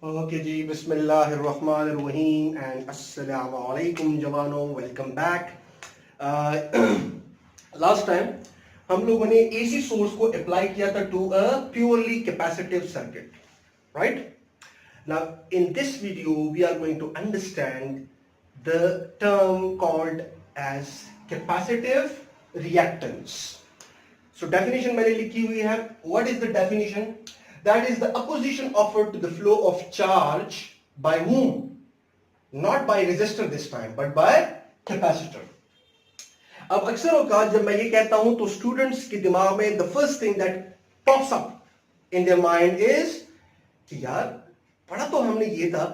Okay जी, बिस्मिल्लाहिर्रहमानिर्रहीम and अस्सलाम वालेकुम जवानों, वेलकम बैक। लास्ट टाइम हम लोगों ने एसी सोर्स को अप्लाई किया था to a purely capacitive circuit, right? Now in this video we are going to understand the term called as capacitive reactance. So definition मैंने लिखी हुई है. What is the definition? That is the opposition offered to the flow of charge by whom? Not by resistor this time, but by capacitor. अब अक्सर औकात जब मैं ये कहता हूं तो स्टूडेंट्स के दिमाग में the first thing that pops up in their mind is कि यार पढ़ा तो हमने ये था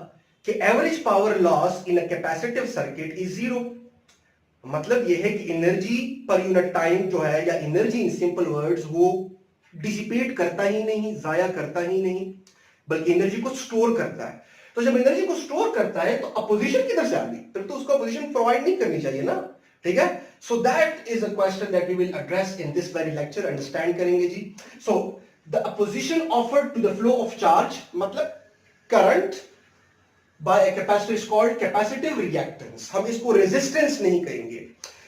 कि average power loss in a capacitive circuit is zero. मतलब यह है कि एनर्जी पर यूनिट टाइम जो है या एनर्जी इन सिंपल वर्ड्स वो डिसिपेट करता ही नहीं, जाया करता ही नहीं, बल्कि एनर्जी को स्टोर करता है. तो जब एनर्जी को स्टोर करता है तो अपोजिशन किधर से आ गई? फिर तो उसको अपोजिशन प्रोवाइड नहीं करनी चाहिए ना, ठीक है? So that is a question that we will address in this very lecture. Understand करेंगे जी. So the opposition offered to the flow of charge मतलब current by a capacitor is called capacitive reactance. हम इसको resistance नहीं कहेंगे.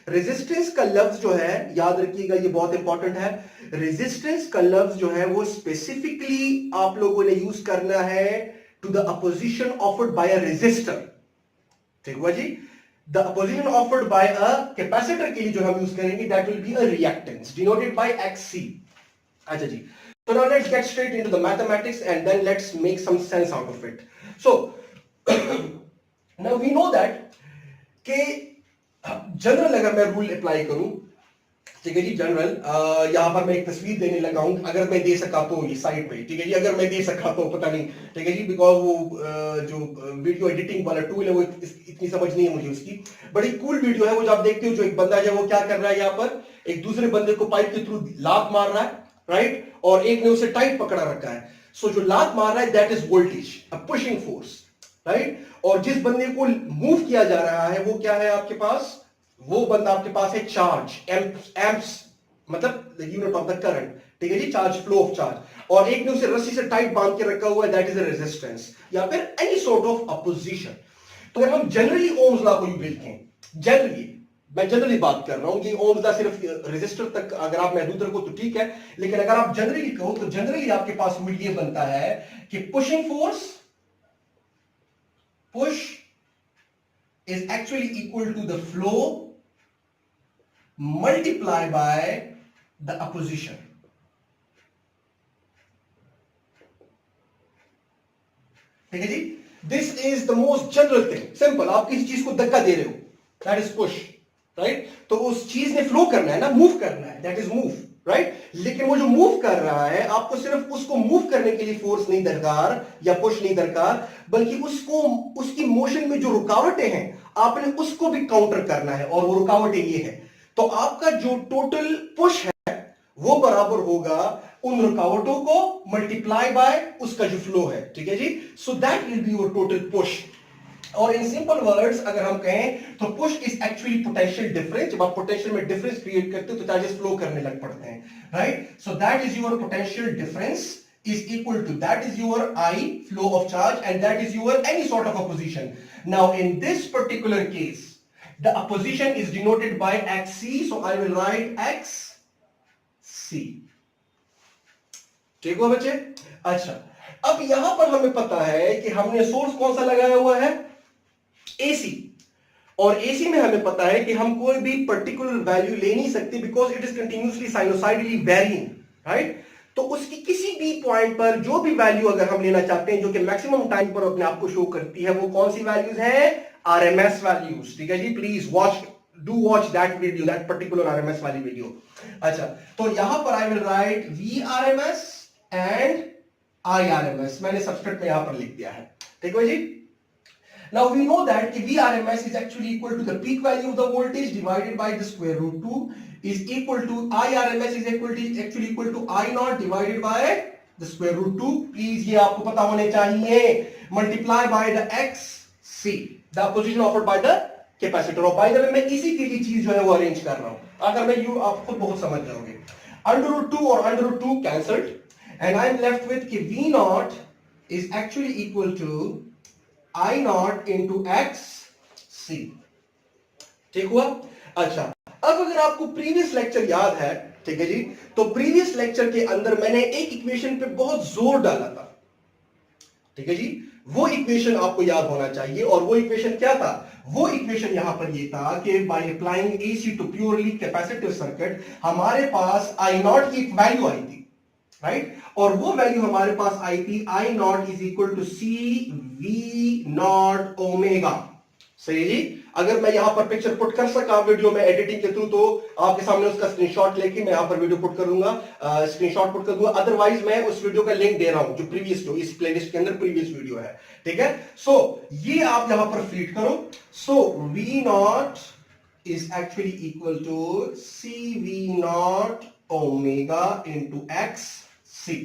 Resistance का लफ्ज जो है, याद रखिएगा, ये बहुत इंपॉर्टेंट है. रेजिस्टेंस का लफ्ज जो है वो स्पेसिफिकली आप लोगों ने यूज करना है to the opposition offered by a resistor. ठीक हुआ जी. The opposition offered by a capacitor के लिए जो हम यूज करेंगे that will be a reactance denoted by XC. अच्छा जी. So now let's get straight into the mathematics and then let's make some sense out of it. So now we know that कि general अगर मैं rule apply करूं, ठीक है जी, general यहां पर मैं एक तस्वीर देने लगा हूं. अगर मैं दे सका तो ये साइड पे, ठीक है जी, अगर मैं दे सका तो पता नहीं, ठीक है जी, बिकॉज वो जो वीडियो एडिटिंग वाला टूल है वो इतनी समझ नहीं है मुझे उसकी. बड़ी कूल वीडियो है वो. जब आप देखते हो जो एक बंदा है वो क्या कर रहा है, यहां पर एक दूसरे बंदे को पाइप के थ्रू लात मार रहा है, राइट, और एक ने उसे टाइट पकड़ा रखा है. सो जो लात मार रहा है that is voltage, a pushing force, right. और जिस बंदे को मूव किया जा रहा है वो क्या है आपके पास? वो बंदा आपके पास है चार्ज, एम्प्स मतलब the unit of the current, ठीक है जी, चार्ज, फ्लो ऑफ चार्ज. और एक ने उसे रस्सी से टाइट बांध के रखा हुआ है, दैट इज अ रेजिस्टेंस या फिर एनी सॉर्ट ऑफ अपोजिशन. तो अगर हम जनरली ओम्स लॉ को देखें, जनरली मैं जनरली बात कर रहा हूं, ये ओम्स लॉ सिर्फ रेजिस्टर तक अगर आप महदूद रखो तो ठीक है, लेकिन अगर आप जनरली कहो तो जनरली आपके पास ये बनता है कि pushing force, push is actually equal to the flow multiplied by the opposition. ठीक है जी. This is the most general thing. Simple. आप किसी चीज को धक्का दे रहे हो, that is push, right? तो उस चीज ने फ्लो करना है ना, मूव करना है, that is move, राइट. लेकिन वो जो मूव कर रहा है आपको सिर्फ उसको मूव करने के लिए फोर्स नहीं दरकार या पुश नहीं दरकार, बल्कि उसको, उसकी मोशन में जो रुकावटें हैं आपने उसको भी काउंटर करना है, और वो रुकावटें ये है. तो आपका जो टोटल पुश है वो बराबर होगा उन रुकावटों को मल्टीप्लाई बाय उसका जो फ्लो है, ठीक है जी. So that will be your total push. और इन सिंपल वर्ड्स अगर हम कहें तो push is actually potential difference. जब आप पोटेंशियल में डिफरेंस क्रिएट करते हो तो चार्जेस फ्लो करने लग पड़ते हैं, right. So that is your potential difference is equal to, that is your I, flow of charge, and that is your any sort of opposition. Now in this particular case the opposition is denoted by XC, so I will write XC. ठीक हुआ बच्चे? अच्छा, अब यहां पर हमें पता है कि हमने सोर्स कौन सा लगाया हुआ है? AC. और AC में हमें पता है कि हम कोई भी पर्टिकुलर वैल्यू ले नहीं सकते because it is continuously sinusoidally varying, right. तो उसकी किसी भी पॉइंट पर जो भी वैल्यू अगर हम लेना चाहते हैं जो कि मैक्सिमम टाइम पर अपने आप को शो करती है, वो कौन सी वैल्यूज हैं? RMS वैल्यूज, ठीक है जी. Please watch that video, that particular RMS वाली वीडियो. अच्छा, तो यहां पर I will write VRMS and IRMS. मैंने सबस्क्रिप्ट में यहां पर लिख दिया है, ठीक है जी. Now we know that VRMS is actually equal to the peak value of the voltage divided by the square root 2 is equal to IRMS is actually equal to I naught divided by the square root 2. Please ये आपको पता होने चाहिए. Multiply by the XC, the opposition offered by the capacitor. और by the way मैं इसी के लिए चीज जो है वो अरेंज कर रहा हूं. अगर मैं यू आप खुद बहुत समझ जाओगे. Under root 2 और under root 2 cancelled and I am left with कि V naught is actually equal to I naught into x c। ठीक हुआ? अच्छा, अब अगर आपको प्रीवियस लेक्चर याद है, ठीक है जी, तो प्रीवियस लेक्चर के अंदर मैंने एक इक्वेशन पे बहुत जोर डाला था, ठीक है जी, वो इक्वेशन आपको याद होना चाहिए। और वो इक्वेशन क्या था? वो इक्वेशन यहां पर ये था कि by applying AC to purely capacitive circuit हमारे पास आई नॉट की एक वैल्यू आई थी, राइट? और वो वैल्यू हमारे पास आई थी I nought is equal to C V nought omega. सही जी? अगर मैं यहां पर पिक्चर पुट कर सका वीडियो में एडिटिंग के थ्रू, तो आपके सामने उसका स्क्रीनशॉट लेके मैं यहां पर वीडियो पुट करूंगा, स्क्रीनशॉट पुट कर दूंगा। अदरवाइज मैं उस वीडियो का लिंक दे रहा हूं जो प्रीवियस, जो इस प्लेलिस्ट के अंदर प्रीवियस वीडियो है, ठीक है? सो ये आप यहां पर फीड करो। So V nought is actually equal to C V nought omega into X C.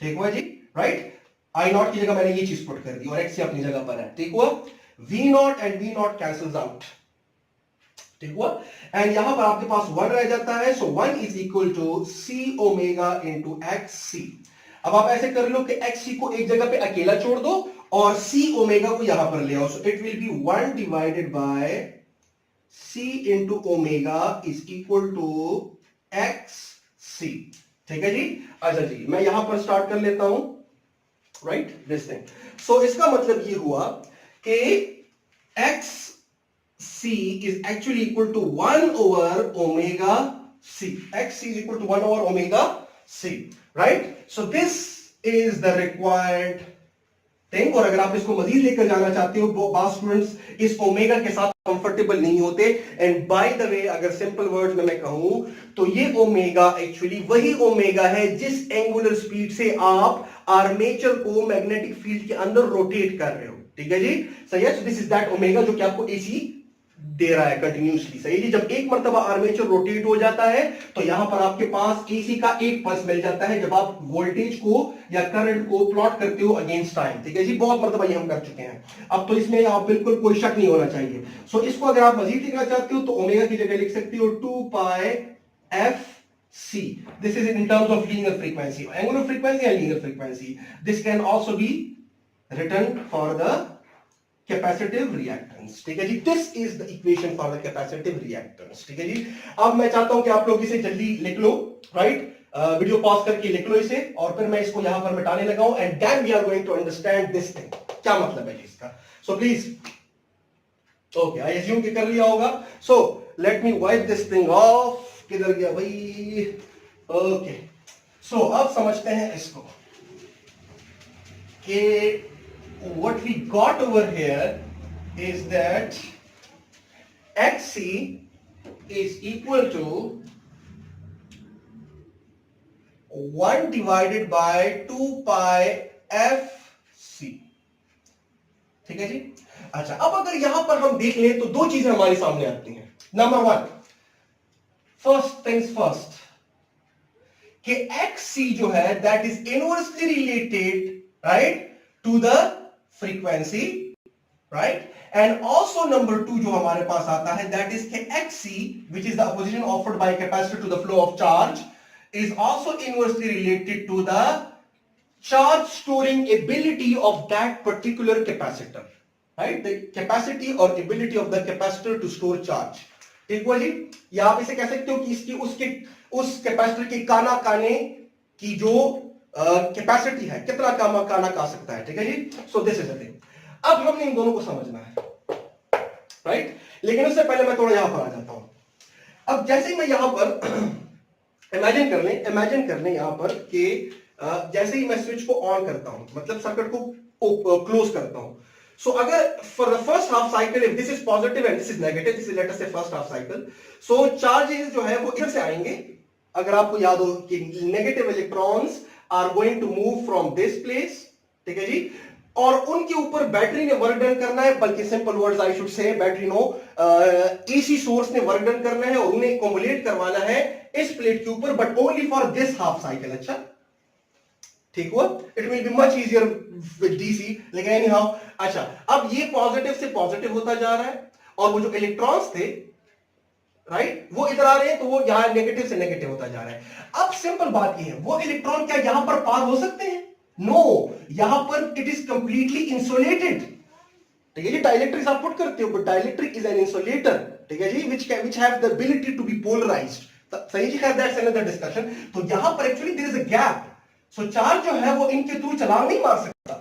ठीक हुआ जी? राइट? आई नॉट की जगह मैंने ये चीज पुट कर दी और एक्स अपनी जगह पर है। ठीक हुआ? V not and V not cancels out. ठीक हुआ? एंड यहां पर आपके पास 1 रह जाता है। So 1 is equal to C omega into X C. अब आप ऐसे कर लो कि एक्स सी को एक जगह पे अकेला छोड़ दो और सी ओमेगा को यहां पर ले आओ। So it will be 1 divided by C into omega is equal to X C. ठीक है जी? अच्छा जी, मैं यहां पर स्टार्ट कर लेता हूं, राइट? This thing. सो इसका मतलब ये हुआ कि x c is actually equal to 1 over omega c. xc is equal to 1 over omega c, right? So this is the required thing। और अगर आप इसको मजीद लेकर जाना चाहते हो, बहुत स्टूडेंट्स इस ओमेगा के साथ कंफर्टेबल नहीं होते। एंड बाय द वे, अगर सिंपल वर्ड्स में मैं कहूं तो ये ओमेगा एक्चुअली वही ओमेगा है जिस एंगुलर स्पीड से आप आर्मेचर को मैग्नेटिक फील्ड के अंदर रोटेट कर रहे हो। ठीक है जी? सही है? सो दिस इज दैट ओमेगा जो कि आपको एसी दे रहा है कंटिन्यूसली। सही जी? जब एक मर्तबा आर्मेचर रोटेट हो जाता है तो यहां पर आपके पास एसी का एक पल्स मिल जाता है जब आप वोल्टेज को या करंट को प्लॉट करते हो अगेंस्ट टाइम। ठीक है जी? बहुत मर्तबा ये हम कर चुके हैं। अब तो इसमें आप बिल्कुल कोई शक नहीं होना चाहिए। सो इसको अगर आप मजीद लिखना चाहते हो तो ओमेगा की जगह लिख सकते हो 2 pi F C. This is in terms of linear frequency, angular frequency and linear frequency. This can also be written for the capacitive reactance. ठीक है जी? This is the equation for the capacitive reactance. ठीक है जी? अब मैं चाहता हूं कि आप लोग इसे जल्दी लिख लो, राइट? वीडियो पॉज करके लिख लो इसे और फिर मैं इसको यहां पर मिटाने लगा हूं। And then we are going to understand this thing, क्या मतलब है इसका। So please, okay, I assume कि कर लिया होगा। So let me wipe this thing off. किधर गया भाई? ओके, सो अब समझते हैं इसको कि what we got over here is that xc is equal to 1 divided by 2 pi fc। ठीक है जी? अच्छा, अब अगर यहां पर हम देख लें तो दो चीजें हमारे सामने आती हैं। नंबर 1, फर्स्ट थिंग्स फर्स्ट, कि xc जो है that is inversely related, right, to the frequency, right? And also number 2 जो हमारे पास आता है that is xc which is the opposition offered by capacitor to the flow of charge is also inversely related to the charge storing ability of that particular capacitor, right? The capacity or ability of the capacitor to store charge। ठीक हुआ जी? या आप इसे कह सकते हो कि इसकी उसके उस कैपेसिटर के काना काने की जो कैपेसिटी है, कितना काना का सकता है। ठीक है जी? So this is the thing. अब हमने इन दोनों को समझना है, राइट? लेकिन उससे पहले मैं थोड़ा यहां पर आ जाता हूं। अब जैसे ही मैं यहां पर इमेजिन कर लें यहां पर कि जैसे ही मैं स्विच को ऑन करता हूं, मतलब सर्किट को क्लोज करता हूं। सो अगर for the first half cycle if this is positive and this is negative, this is let us से फर्स्ट हाफ साइकिल, सो चार्जेस जो है वो इधर से आएंगे। अगर आपको याद हो कि negative electrons are going to move from this place. ठीक है जी? और उनके ऊपर बैटरी ने वर्क डन करना है, बल्कि simple words I should say battery no AC source ने वर्क डन करना है और उन्हें एक्युमुलेट करवाना है इस प्लेट के ऊपर, but only for this half cycle. अच्छा, ठीक हुआ? It will be much easier with DC, लेकिन एनी हाउ। अच्छा, अब ये पॉजिटिव से पॉजिटिव होता जा रहा है और वो जो इलेक्ट्रॉन्स थे, राइट, वो इधर आ रहे हैं, तो वो यहां नेगेटिव से नेगेटिव होता जा रहा है। अब सिंपल बात ये है, वो इलेक्ट्रॉन क्या यहां पर पार हो सकते हैं? नो, यहां पर इट इज कंप्लीटली इंसुलेटेड। ठीक है जी, डाइलेक्ट्रिक आप पुट करते हो, but dielectric is an insulator, ठीक है जी, which have the ability to be polarized। सही जी, है, that's another discussion। तो यहां पर actually there is a gap, so charge जो है वो इनके थ्रू छलांग नहीं मार सकता,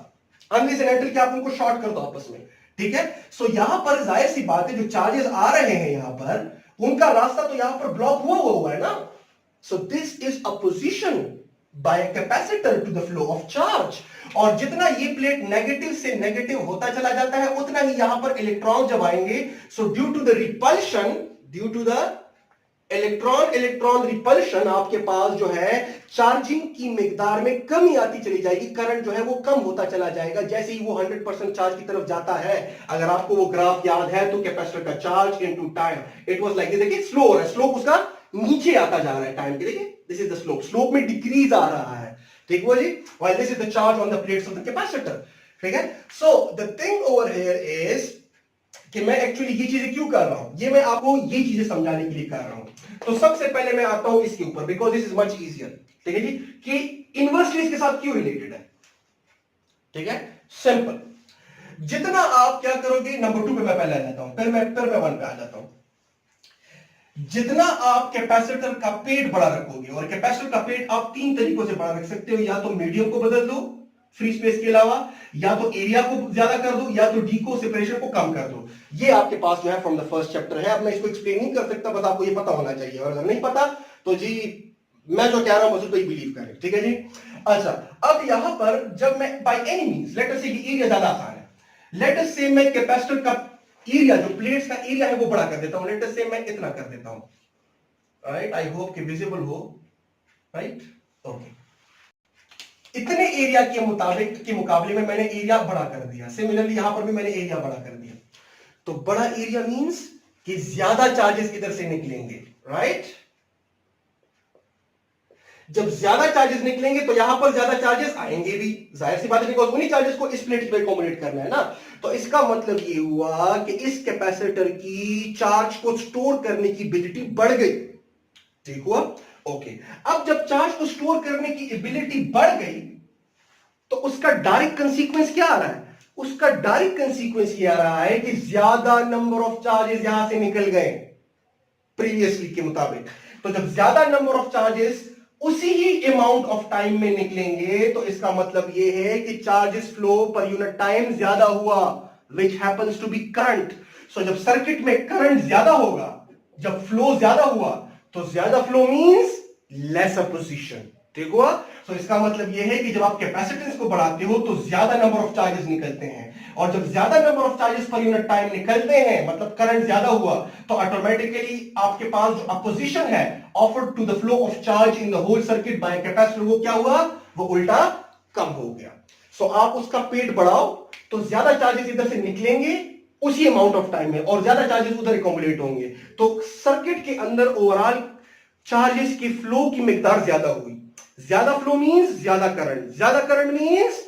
अनलेस एंड अनटिल कि आप उनको शॉर्ट कर दो आपस में, ठीक है। सो यहां पर जाहिर सी बात है, जो चार्जेस आ रहे हैं यहां पर, उनका रास्ता तो यहां पर ब्लॉक हुआ है ना। So this is a position by capacitor to the flow of charge. और जितना ये प्लेट नेगेटिव से नेगेटिव होता चला जाता है, उतना ही यहां पर इलेक्ट्रॉन जब आएंगे, so due to the repulsion, due to the electron electron repulsion, आपके पास जो है चार्जिंग की मिकदार में कमी आती चली जाएगी, करंट जो है वो कम होता चला जाएगा जैसे ही वो 100% चार्ज की तरफ जाता है। अगर आपको वो ग्राफ याद है तो कैपेसिटर का charge into time, it was like this. देखिए स्लो हो रहा है, स्लोप उसका नीचे आता जा रहा है टाइम के, देखिए this is the slope, slope में डिक्रीज आ रहा है, ठीक है जी, while this is the charge on the plates of the capacitor, ठीक है। So the thing over here is कि मैं एक्चुअली ये चीजें क्यों कर रहा हूं, ये मैं आपको ये चीजें समझाने के लिए कर रहा हूं। तो सबसे पहले मैं आता हूं इसके ऊपर, because this is much easier, ठीक है जी, कि इन्वर्सली इसके साथ क्यों रिलेटेड है, ठीक है। सिंपल, जितना आप क्या करोगे, नंबर 2 पे मैं पहले आ जाता हूं, फिर मैं 1 पे आ जाता हूं। जितना आप कैपेसिटर का पेट बड़ा रखोगे, और कैपेसिटर का पेट आप 3 तरीकों से बड़ा रख सकते हो, या तो मीडियम को बदल दो फ्री स्पेस के अलावा, या तो एरिया को ज्यादा कर दो, या तो डी को सेपरेशन को कम कर दो। ये आपके पास जो है फ्रॉम द फर्स्ट चैप्टर है। अब मैं इसको एक्सप्लेन नहीं कर सकता, बस आपको ये पता होना चाहिए, और अगर नहीं पता तो जी मैं जो कह रहा हूं बस उसको ही बिलीव करें, ठीक है जी। अच्छा, अब यहां पर जब मैं by any means, let us से एरिया ज्यादा आसान है, लेट अस से मैं कैपेसिटर का एरिया, जो प्लेट्स का एरिया है वो बड़ा कर देता हूं, लेट अस से मैं इतना कर देता हूं, राइट, आई होप कि विजिबल हो, राइट, ओके। इतने एरिया के मुकाबले में मैंने एरिया बड़ा कर दिया, सिमिलरली यहां पर भी मैंने एरिया बड़ा कर दिया। तो बड़ा एरिया मींस कि ज्यादा चार्जेस इधर से निकलेंगे, राइट। जब ज्यादा चार्जेस निकलेंगे तो यहां पर ज्यादा चार्जेस आएंगे भी, जाहिर सी बात है, बिकॉज उन्हीं चार्जेस को इस प्लेट पे अकोमोडेट करना है ना। तो इसका मतलब ये हुआ कि इस कैपेसिटर की चार्ज को स्टोर करने की एबिलिटी बढ़ गई, ठीक हुआ, ओके। अब जब चार्ज को स्टोर करने की एबिलिटी बढ़ गई तो उसका डायरेक्ट कंसीक्वेंस क्या आ रहा है, उसका डायरेक्ट कंसीक्वेंस ये आ रहा है कि ज्यादा नंबर ऑफ चार्जेस यहां से निकल गए प्रीवियसली के मुताबिक। तो जब ज्यादा नंबर ऑफ चार्जेस उसी ही अमाउंट ऑफ टाइम में निकलेंगे, तो इसका मतलब यह है कि charges flow per unit time ज्यादा हुआ, विच हैपेंस टू बी करंट। सो जब सर्किट में करंट ज्यादा होगा, जब फ्लो ज्यादा हुआ, तो ज्यादा फ्लो मींस लेस पोजीशन, ठीक हुआ। तो इसका मतलब यह है कि जब आप कैपेसिटेंस को बढ़ाते हो तो ज्यादा नंबर ऑफ चार्जेस निकलते हैं, और जब ज्यादा number of charges per unit time निकलते हैं, मतलब करंट ज्यादा हुआ, तो ऑटोमेटिकली आपके पास जो अपोजिशन है offered to the flow of charge in the whole circuit by capacitor, वो क्या हुआ, वो उल्टा कम हो गया। सो आप उसका पेट बढ़ाओ तो ज्यादा चार्जेस इधर से निकलेंगे उसी अमाउंट ऑफ टाइम में, और ज्यादा चार्जेस उधर अकोमोडेट होंगे, तो सर्किट के अंदर ओवरऑल चार्जेस की फ्लो की मिकदार ज्यादा हुई। ज्यादा फ्लो मींस ज्यादा current means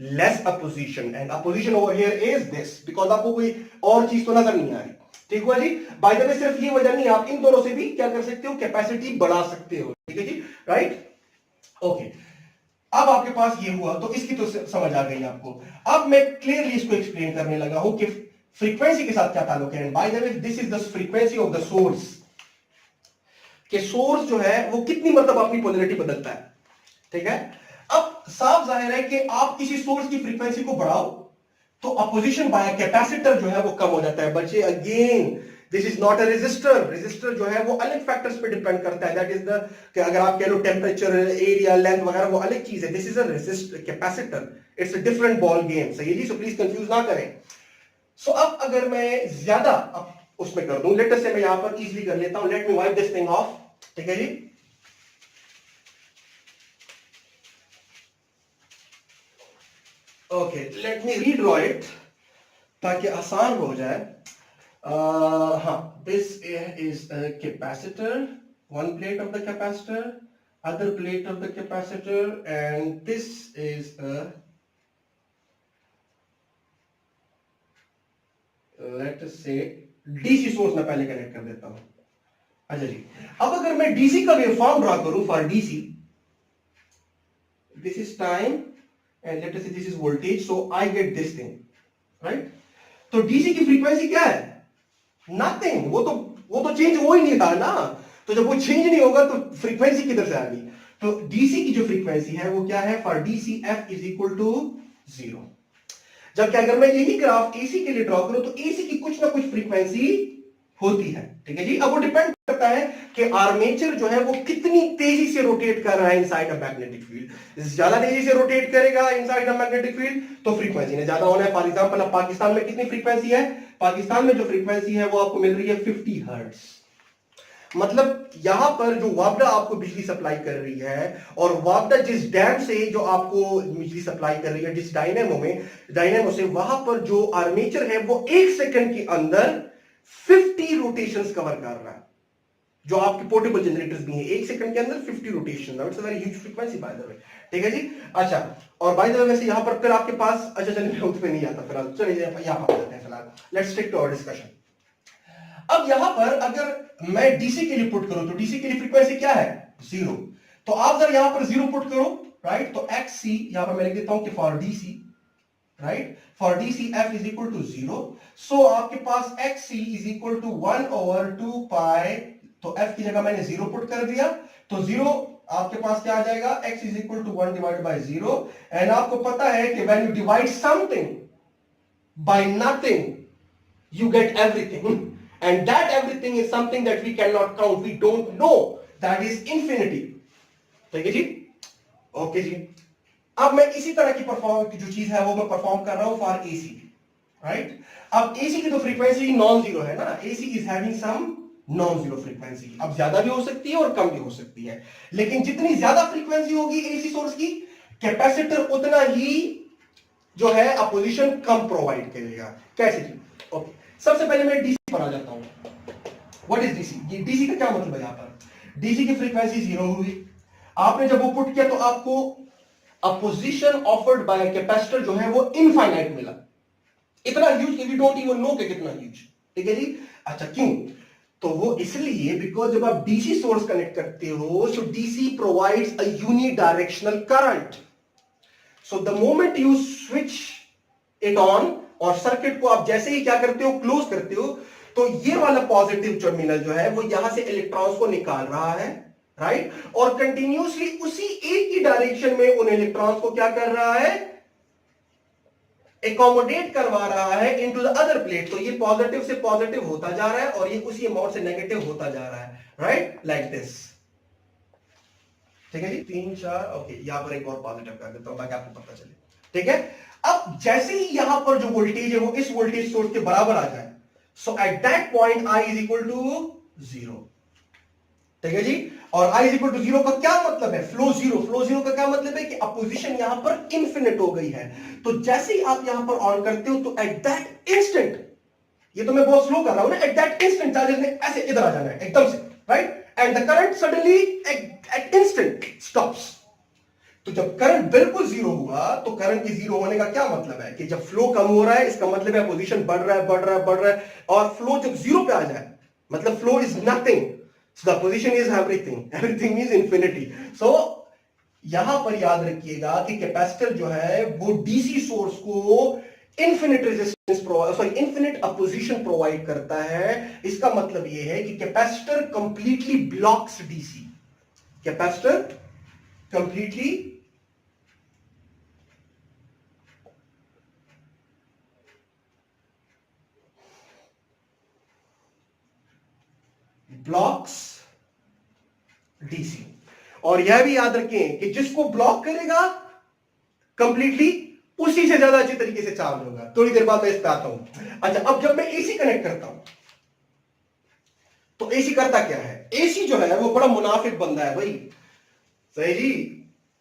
less opposition, and opposition over here is this, because आपको कोई और चीज तो नजर नहीं आ रही, ठीक हुआ जी। बाय द वे सिर्फ ये वजह नहीं, आप इन दोनों से भी क्या कर सकते हो, कैपेसिटी बढ़ा सकते हो, ठीक है जी, राइट, ओके। अब आपके पास ये हुआ, तो इसकी तो समझ आ गई आपको। अब मैं क्लियरली इसको एक्सप्लेन करने लगा हूं कि फ्रीक्वेंसी के साथ क्या ताल्लुक है। By the way this is the frequency of the source, कि सोर्स जो है वो कितनी मतलब अपनी पोलैरिटी बदलता है, ठीक है। अब साफ जाहिर है कि आप किसी सोर्स की फ्रीक्वेंसी को बढ़ाओ तो अपोजिशन बाय कैपेसिटर जो है वो कम हो जाता है। बच्चे again this is not a resistor, resistor जो है वो अलग फैक्टर्स पे डिपेंड करता है, दैट इज द, अगर आप कह लो टेंपरेचर, एरिया, लेंथ वगैरह, वो अलग चीज है। This is a resistor, capacitor, it's a different ball game, सही है जी, सो प्लीज कंफ्यूज ना करें। सो अब अगर मैं ज्यादा अब उसमें कर दूं, लेट अस से मैं यहां पर इजीली कर लेता हूं, let me wipe this thing off, ठीक है जी। Okay, let me redraw it ताकि आसान हो जाए। हाँ, this is a capacitor, one plate of the capacitor, other plate of the capacitor, and this is a, let us say, DC source मैं पहले कनेक्ट कर देता हूं। अच्छा जी, अब अगर मैं डीसी का वेवफॉर्म ड्रॉ करूं for DC, this is time, and let us say this is voltage, so I get this thing, right? तो डीसी की फ्रीक्वेंसी क्या है? नथिंग, वो तो चेंज हो ही नहीं रहा ना, तो जब वो चेंज नहीं होगा तो फ्रीक्वेंसी किधर से आ गई? तो डीसी की जो फ्रीक्वेंसी है वो क्या है? For DC f is equal to 0। जबकि अगर मैं यही ग्राफ एसी के लिए ड्रॉ करूं तो एसी की कुछ ना कुछ फ्रीक्वेंसी होती है, ठीक है जी। अब वो डिपेंड करता है कि आर्मेचर जो है वो कितनी तेजी से रोटेट कर रहा है इनसाइड अ मैग्नेटिक फील्ड। ज्यादा तेजी से रोटेट करेगा इनसाइड अ मैग्नेटिक फील्ड तो फ्रीक्वेंसी ने ज्यादा होना है। फॉर एग्जांपल अब पाकिस्तान में कितनी फ्रीक्वेंसी है? पाकिस्तान में जो फ्रीक्वेंसी है वो आपको मिल रही है 50 हर्ट्ज। मतलब यहां पर जो वापडा आपको बिजली सप्लाई कर रही है और वापडा जिस डैम से जो आपको बिजली सप्लाई कर रही है, जिस डायनेमो से वहां पर जो आर्मेचर है वो 1 सेकंड के अंदर 50 रोटेशंस कवर कर रहा है। जो आपके पोर्टेबल जनरेटर्स भी हैं, 1 सेकंड के अंदर 50 rotation, that's a very huge frequency by the way, ठीक है जी। अच्छा, और बाय द वे वैसे यहां पर फिर आपके पास, अच्छा चलिए मैं उसमें नहीं आता फिलहाल, चलिए यहां पर आते हैं फिलहाल, let's stick to our discussion. अब यहां पर अगर मैं डीसी के लिए पुट करूं तो डीसी के लिए फ्रीक्वेंसी क्या है? 0। तो आप जरा यहां पर 0 पुट करो, राइट? तो XC यहां पर मैं लिख देता हूं कि for DC, right, for DC f is equal to 0। So आपके पास XC is equal to 1/2 pi, तो F की जगह मैंने 0 पुट कर दिया, तो 0 आपके पास क्या आ जाएगा? X is equal to 1 divide by 0। And आपको पता है कि when you divide something by nothing you get everything, and that everything is something that we cannot count, we don't know, that is infinity, ठीक है जी? Okay जी। अब मैं इसी तरह की परफॉर्म की जो चीज है वो मैं परफॉर्म कर रहा हूं फॉर एसी, राइट? अब एसी की तो फ्रीक्वेंसी नॉन जीरो है ना, AC is having some non zero frequency. अब ज्यादा भी हो सकती है और कम भी हो सकती है, लेकिन जितनी ज्यादा फ्रीक्वेंसी होगी एसी सोर्स की, कैपेसिटर उतना ही जो है अपोजिशन कम प्रोवाइड करेगा। कैसे जी? ओके, सबसे पहले मैं डीसी पर आ जाता हूं। What is DC? ये डीसी का क्या मतलब है? यहां पर डीसी की फ्रीक्वेंसी 0 हुई, आपने जब वो पुट किया तो आपको अपोजिशन ऑफर्ड बाय कैपेसिटर जो है वो इनफाइनाइट मिला, इतना ह्यूज कि वी डोंट इवन नो कि कितना ह्यूज, ठीक है जी। अच्छा, क्यों? तो वो इसलिए बिकॉज जब आप डीसी सोर्स कनेक्ट करते हो, so DC provides a unidirectional current. So the moment you switch it on, और सर्किट को आप जैसे ही क्या करते हो, क्लोज करते हो, तो ये वाला पॉजिटिव टर्मिनल जो है वो यहां से इलेक्ट्रॉन्स को निकाल रहा है, राइट? और कंटिन्यूअसली उसी एक ही डायरेक्शन में उन इलेक्ट्रॉन्स को क्या कर रहा है? एकोमोडेट करवा रहा है इनटू द अदर प्लेट। तो ये पॉजिटिव से पॉजिटिव होता जा रहा है और ये उसी अमाउंट से नेगेटिव होता जा रहा है, राइट? लाइक दिस, ठीक है जी। 3 4, ओके, यहां पर एक और पॉजिटिव कर देता हूं ताकि आपको पता चले, ठीक है। अब जैसे ही यहां पर जो वोल्टेज है वो इस वोल्टेज सोर्स के बराबर आ जाए, so at that point I is equal to 0, ठीक है जी। और I इज इक्वल टू 0 का क्या मतलब है? Flow zero. फ्लो जीरो का क्या मतलब है कि अपोजिशन यहां पर इंफिनिट हो गई है। तो जैसे ही आप यहां पर ऑन करते हो तो एट दैट इंस्टेंट, ये तो मैं बहुत स्लो कर रहा हूं ना, एट दैट इंस्टेंट चार्जेस ने ऐसे इधर आ जाना है एकदम से, right? And the current suddenly at instant stops. तो जब करंट बिल्कुल जीरो हुआ तो करंट के जीरो होने का क्या मतलब है कि जब फ्लो कम हो रहा है, इसका मतलब है पोजीशन बढ़ रहा है, बढ़ रहा है, बढ़ रहा है। और फ्लो जब जीरो पे आ जाए मतलब flow is nothing, so the position is everything, everything is infinity. सो यहां पर याद रखिएगा कि कैपेसिटर जो है वो डीसी सोर्स को infinite resistance infinite opposition provide करता है। इसका मतलब यह है कि capacitor completely blocks DC, capacitor completely blocks DC. और यह भी याद रखें कि जिसको ब्लॉक करेगा कंप्लीटली उसी से ज्यादा अच्छी तरीके से चार्ज होगा। थोड़ी देर बाद मैं इस पे आता हूं। अच्छा, अब जब मैं एसी कनेक्ट करता हूं तो एसी करता क्या है? एसी जो है वो बड़ा मुनाफिक बंदा है भाई, सही जी।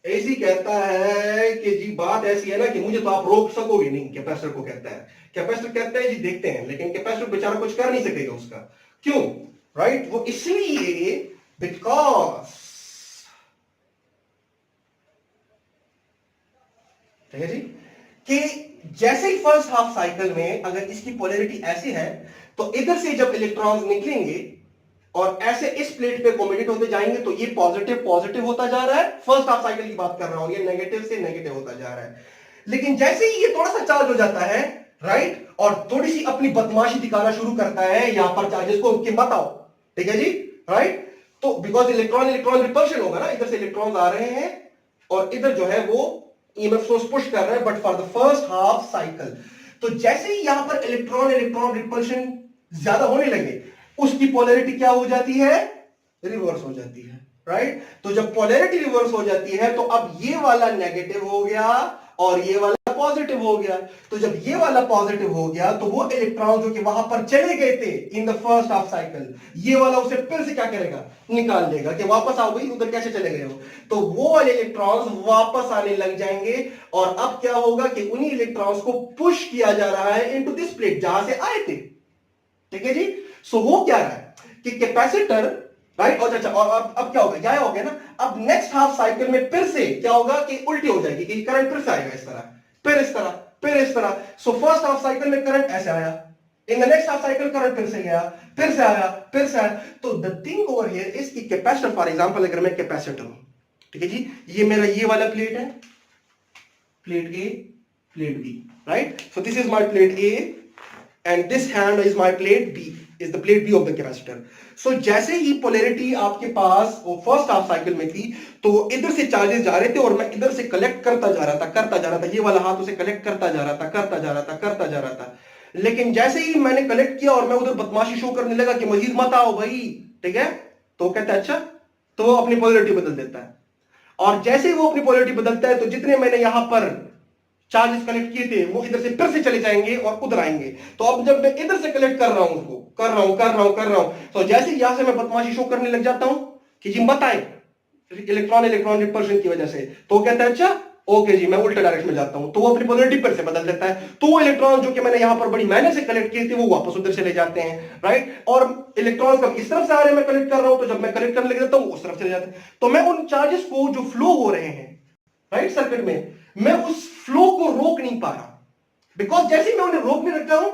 एसी कहता है कि जी बात ऐसी है ना कि मुझे तो आप रोक सकोगे नहीं, कैपेसिटर को कहता है। कैपेसिटर कहता है जी देखते हैं, लेकिन कैपेसिटर बेचारा कुछ कर नहीं सकेगा उसका। क्यों? राइट? वो इसलिए बिकॉज, ठीक है जी, कि जैसे ही फर्स्ट हाफ साइकिल में अगर इसकी पोलैरिटी ऐसी है तो इधर से जब इलेक्ट्रॉन्स निकलेंगे और ऐसे इस प्लेट पे कॉम्युनिकेट होते जाएंगे तो ये पॉजिटिव पॉजिटिव होता जा रहा है, फर्स्ट हाफ साइकिल की बात कर रहा हूं, ये नेगेटिव से नेगेटिव होता जा रहा है। लेकिन जैसे ही ये थोड़ा सा चार्ज हो जाता है, राइट, और थोड़ी सी अपनी बदमाशी दिखाना शुरू करता है यहां पर चार्जेस को कि मत आओ, ठीक है जी, राइट, तो बिकॉज इलेक्ट्रॉन इलेक्ट्रॉन रिपल्शन होगा ना, इधर से इलेक्ट्रॉन्स आ रहे हैं और इधर जो है वो ईएमएफ सोर्स पुश कर रहे हैं, but for the first half cycle. तो जैसे ही यहां पर इलेक्ट्रॉन इलेक्ट्रॉन रिपल्शन ज्यादा होने लगे, उसकी पोलैरिटी क्या हो जाती है, रिवर्स हो जाती है, राइट। तो जब पोलैरिटी रिवर्स हो जाती है तो अब ये वाला नेगेटिव हो गया और ये वाला पॉजिटिव हो गया। तो जब ये वाला पॉजिटिव हो गया तो वो इलेक्ट्रॉन जो कि वहां पर चले गए थे in the first half cycle, ये वाला उसे फिर से क्या करेगा, निकाल देगा कि वापस आओ भाई, उधर कैसे चले गए हो। तो वो वाले इलेक्ट्रॉन्स वापस आने लग जाएंगे और अब क्या होगा कि उन्हीं इलेक्ट्रॉन्स को पुश किया जा रहा है इनटू दिस प्लेट जहां से आए थे, ठीक है जी। सो हो क्या रहा है कि कैपेसिटर, राइट, और अच्छा, और अब क्या होगा, क्या हो गया ना, अब नेक्स्ट हाफ साइकिल में फिर से क्या होगा कि उल्टी हो जाएगी कि करंट फिर से आएगा इस तरह, फिर इस तरह, फिर इस तरह। सो फर्स्ट हाफ साइकिल में करंट ऐसे आया, in the next half cycle current फिर से गया, फिर से आया, फिर से आया। तो the thing over here is कि कैपेसिटर, फॉर एग्जांपल अगर मैं कैपेसिटर हूं, ठीक है जी, ये मेरा ये वाला प्लेट है, plate a, plate b, right. So this is my plate a and this hand is my plate B, is the plate B of the capacitor. So जैसे ही polarity आपके पास वो फर्स्ट हाफ साइकिल में थी तो इधर से charges जा रहे थे और मैं इधर से कलेक्ट करता जा रहा था, ये वाला हाथ उसे कलेक्ट करता जा रहा था। लेकिन जैसे ही मैंने कलेक्ट किया और मैं उधर बदमाशी शो करने लगा कि मजीद मत आओ भाई, ठीक है, तो कहता है अच्छा, तो वो अपनी पोलैरिटी बदल देता है। और जैसे ही वो अपनी पोलैरिटी बदलता है तो जितने मैंने यहां पर चार्जेस कलेक्ट किए थे वो इधर से फिर से चले जाएंगे और उधर आएंगे। तो अब जब मैं इधर से कलेक्ट कर रहा हूं उसको, कर रहा हूं, तो जैसे यहां से मैं बदमाशी शो करने लग जाता हूं कि जी मत आए इलेक्ट्रॉन इलेक्ट्रॉन रिपल्शन की वजह से, तो कहता है अच्छा ओके जी, मैं उल्टे डायरेक्शन में जाता हूं, तो वो अपनी पोलैरिटी फिर से बदल देता है। तो वो इलेक्ट्रॉन जो कि मैंने यहां पर बड़ी मेहनत से कलेक्ट किए थे वो वापस उधर चले जाते हैं, राइट। और इलेक्ट्रॉन्स कब इस तरफ से आ रहे हैं, मैं कलेक्ट कर रहा हूं, तो जब मैं कलेक्ट करने लग जाता हूं उस तरफ चले जाते हैं। तो मैं उन चार्जेस को जो फ्लो हो रहे हैं राइट सर्किट में, मैं उस फ्लो को रोक नहीं पा रहा, बिकॉज जैसे मैं उन्हें रोकने लगता हूं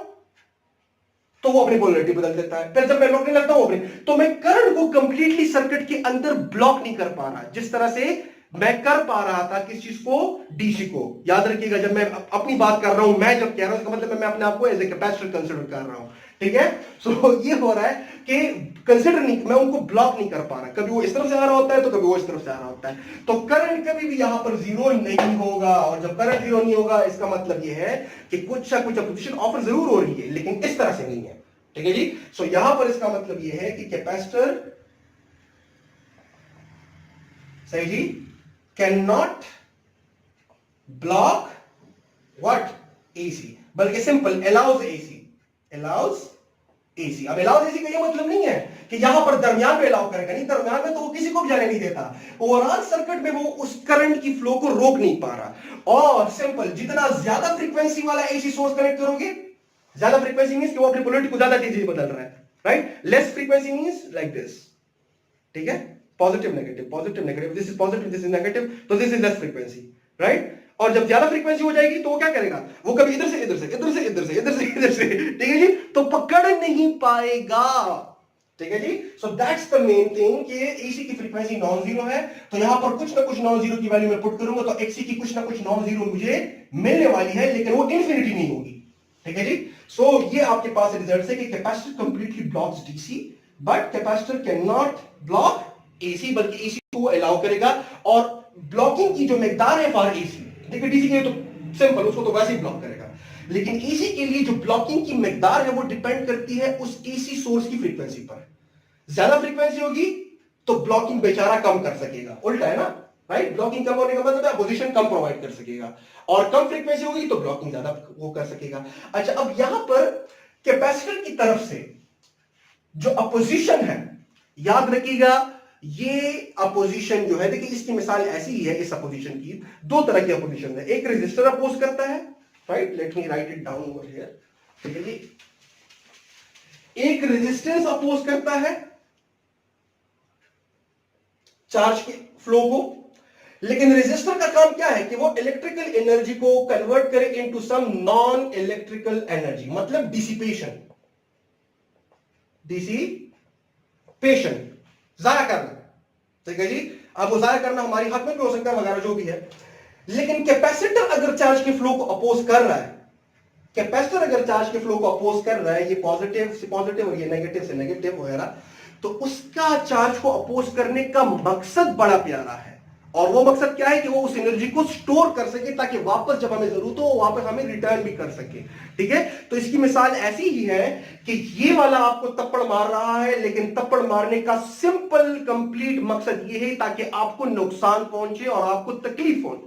तो वो अपनी पोलैरिटी बदल देता है। फिर जब मैं रोकने लगता हूं अपनी, तो मैं करंट को कंप्लीटली सर्किट के अंदर ब्लॉक नहीं कर पा रहा जिस तरह से मैं कर पा रहा था किस चीज को, डीसी को। याद रखिएगा जब मैं अपनी बात कर रहा हूं, मैं जब कह रहा हूं इसका मतलब मैं अपने आप को एज ए कैपेसिटर कंसीडर कर रहा हूं, ठीक है। सो ये हो रहा है कि कंसीडर नहीं, मैं उनको ब्लॉक नहीं कर पा रहा, कभी वो इस तरफ से आ रहा होता है तो कभी वो इस तरफ से आ रहा होता है। तो करंट कभी भी यहां पर जीरो नहीं होगा, और जब करंट जीरो नहीं होगा इसका मतलब ये है कि कुछ ना कुछ अपोजिशन ऑफर जरूर हो रही है लेकिन इस तरह से नहीं है, ठीक है जी। सो यहां पर इसका मतलब ये है कि कैपेसिटर, सही जी, can not block what, AC, बल्कि simple allows AC, allows AC. अब अलाउज एसी का ये मतलब नहीं है कि यहां पर दरमियान में अलाउ करेगा, नहीं, दरमियान में तो वो किसी को भी जाने नहीं देता। ओवरऑल सर्किट में वो उस करंट की फ्लो को रोक नहीं पा रहा। और सिंपल, जितना ज्यादा फ्रीक्वेंसी वाला एसी सोर्स कनेक्ट करोगे, ज्यादा फ्रीक्वेंसी मींस कि वो अपनी पोलैरिटी को ज्यादा तेजी से बदल रहा है, right. Less frequency means like this, ठीक है, positive negative, this is positive, this is negative, तो this is less frequency, right. और जब ज्यादा फ्रीक्वेंसी हो जाएगी तो वो क्या करेगा, वो कभी इधर से इधर से, इधर से इधर से, इधर से इधर से, ठीक है जी, तो पकड़ नहीं पाएगा, ठीक है जी। So that's the main thing कि एसी की फ्रीक्वेंसी नॉन जीरो है, तो यहां पर कुछ ना कुछ नॉन जीरो की वैल्यू मैं पुट करूंगा तो एक्सी की कुछ ना कुछ नॉन जीरो मुझे मिलने वाली है, लेकिन वो इंफिनिटी नहीं होगी, ठीक है जी। सो ये आपके पास रिजल्ट है कि capacitor completely blocks DC, but capacitor can not block AC, बल्कि एसी को अलाउ करेगा। और ब्लॉकिंग की जो मिकदार है फॉर एसी, देखिए डीसी के लिए तो सिंपल, उसको तो वैसे ही ब्लॉक करेगा, लेकिन एसी के लिए जो ब्लॉकिंग की मिकदार है वो डिपेंड करती है उस एसी सोर्स की फ्रीक्वेंसी पर। ज्यादा फ्रीक्वेंसी होगी तो ब्लॉकिंग बेचारा कम कर सकेगा, उल्टा है ना, राइट। ब्लॉकिंग कम होने का मतलब है पोजीशन कम प्रोवाइड कर सकेगा, और कम फ्रीक्वेंसी होगी तो ब्लॉकिंग ज्यादा वो कर सकेगा। अच्छा, अब यहां पर कैपेसिटर की तरफ से जो अपोजिशन है, याद रखिएगा ये अपोजिशन जो है, देखिए इसकी मिसाल ऐसी ही है, इस अपोजिशन की दो तरह की अपोजिशन है। एक रेजिस्टर अपोज करता है, right, let me right it down over here, ठीक है जी। एक रेजिस्टेंस अपोज करता है चार्ज के फ्लो को, लेकिन रेजिस्टर का काम क्या है कि वो इलेक्ट्रिकल एनर्जी को कन्वर्ट करे into some non electrical energy, मतलब डिसिपेशन, पेशेंट, जाया करना, ठीक है जी। अब वो जाया करना हमारी हक में भी हो सकता है वगैरह जो भी है, लेकिन कैपेसिटर अगर चार्ज के फ्लो को अपोज कर रहा है, कैपेसिटर अगर चार्ज के फ्लो को अपोज कर रहा है, ये पॉजिटिव से पॉजिटिव और ये नेगेटिव से नेगेटिव वगैरह, तो उसका चार्ज को अपोज करने का मकसद बड़ा प्यारा है, और वो मकसद क्या है कि वो उस एनर्जी को स्टोर कर सके ताकि वापस जब हमें जरूरत हो वापस हमें रिटर्न भी कर सके, ठीक है। तो इसकी मिसाल ऐसी ही है कि ये वाला आपको तप्पड़ मार रहा है, लेकिन तप्पड़ मारने का सिंपल कंप्लीट मकसद ये है ताकि आपको नुकसान पहुंचे और आपको तकलीफ हो,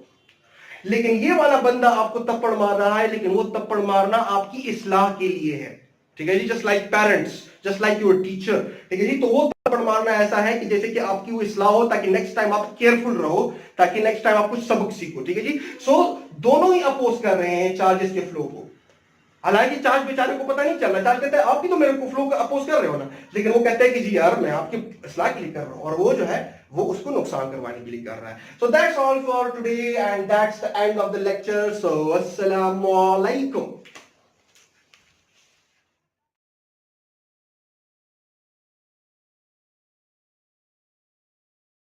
लेकिन ये वाला बंदा आपको तप्पड़ मार रहा है, लेकिन वो तप्पड़ मारना आपकी इस्लाह के लिए है, ठीक है जी। Just like parents, just like your teacher, ठीक है जी। तो वो तप्पड़ मारना ऐसा है कि जैसे कि आपकी वो इस्लाह हो ताकि नेक्स्ट टाइम आप केयरफुल रहो, ताकि नेक्स्ट टाइम आप कुछ सबक सीखो, ठीक है जी। सो दोनों ही अपोज कर रहे हैं चार्जेस के फ्लो को, हालांकि चार्ज बेचारे को पता नहीं चल रहा, चार्ज कहता है आप भी तो मेरे को फ्लो को अपोज कर रहे हो ना, लेकिन वो कहता है कि जी यार मैं आपकी इस्लाह के लिए कर रहा हूं, और वो जो है वो उसको नुकसान करवाने के लिए कर रहा है। So that's all for today and that's the end of the lecture. So अस्सलाम वालेकुम।